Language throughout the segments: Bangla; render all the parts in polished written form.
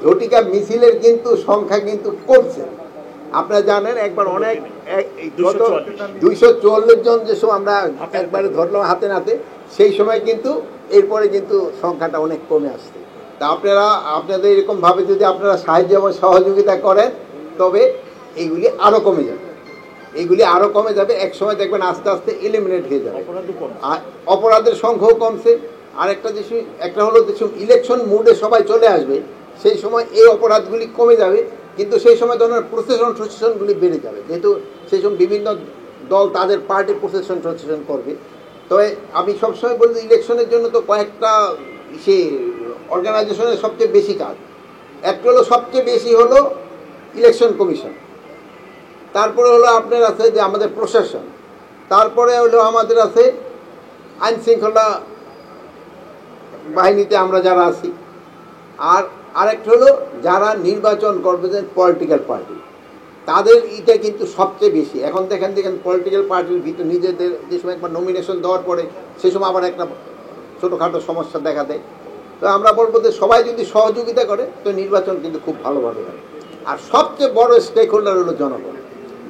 ঝটিকা মিছিলের কিন্তু সংখ্যা কিন্তু কমছে। আপনারা জানেন একবার অনেক 244 জন যে সময় আমরা একবারে ধরলাম হাতে নাতে, সেই সময় কিন্তু এরপরে কিন্তু সংখ্যাটা অনেক কমে আসছে। তা আপনারা আপনাদের এরকমভাবে যদি আপনারা সাহায্য এবং সহযোগিতা করেন তবে এইগুলি আরও কমে যাবে, এইগুলি আরও কমে যাবে। এক সময় দেখবেন আস্তে আস্তে এলিমিনেট হয়ে যাবে, আর অপরাধের সংখ্যাও কমছে। আর একটা হলো যে ইলেকশন মুডে সবাই চলে আসবে, সেই সময় এই অপরাধগুলি কমে যাবে, কিন্তু সেই সময় ধরনের প্রসেশনগুলি বেড়ে যাবে, যেহেতু সেই সময় বিভিন্ন দল তাদের পার্টি প্রসেশন করবে। তবে আমি সবসময় বলি ইলেকশনের জন্য তো কয়েকটা অর্গানাইজেশনের সবচেয়ে বেশি কাজ। একটা হলো সবচেয়ে বেশি হলো ইলেকশন কমিশন, তারপরে হলো আপনার আছে যে আমাদের প্রশাসন, তারপরে হলো আমাদের আছে আইন শৃঙ্খলা বাহিনীতে আমরা যারা আছি, আর আরেকটা হলো যারা নির্বাচন করবে যে পলিটিক্যাল পার্টি, তাদের এটা কিন্তু সবচেয়ে বেশি। এখন দেখেন পলিটিক্যাল পার্টির ভিতরে নিজেদের যে সময় একবার নমিনেশন দেওয়ার পরে সেই সময় আবার একটা ছোটোখাটো সমস্যা দেখা দেয়। তো আমরা বলবো যে সবাই যদি সহযোগিতা করে তো নির্বাচন কিন্তু খুব ভালোভাবে হয়। আর সবচেয়ে বড় স্টেক হোল্ডার হলো জনগণ।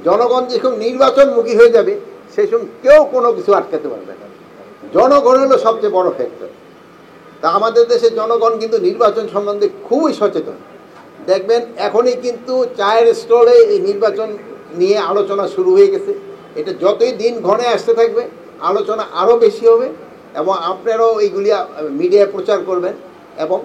জনগণ যখন নির্বাচনমুখী হয়ে যাবে সেই সময় কেউ কোনো কিছু আটকাতে পারবে না। জনগণ হলো সবচেয়ে বড় ফ্যাক্টর। তা আমাদের দেশের জনগণ কিন্তু নির্বাচন সম্বন্ধে খুবই সচেতন। দেখবেন এখনই কিন্তু চায়ের স্টলে এই নির্বাচন নিয়ে আলোচনা শুরু হয়ে গেছে। এটা যতই দিন ঘনে আসতে থাকবে আলোচনা আরও বেশি হবে, এবং আপনারাও এইগুলি মিডিয়ায় প্রচার করবেন, এবং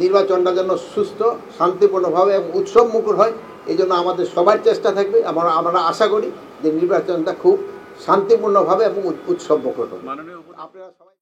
নির্বাচনটা যেন সুস্থ শান্তিপূর্ণভাবে এবং উৎসব মুখর হয় এই জন্য আমাদের সবার চেষ্টা থাকবে। আমরা আশা করি যে নির্বাচনটা খুব শান্তিপূর্ণভাবে এবং উৎসব মুখর হবে। আপনারা সবাই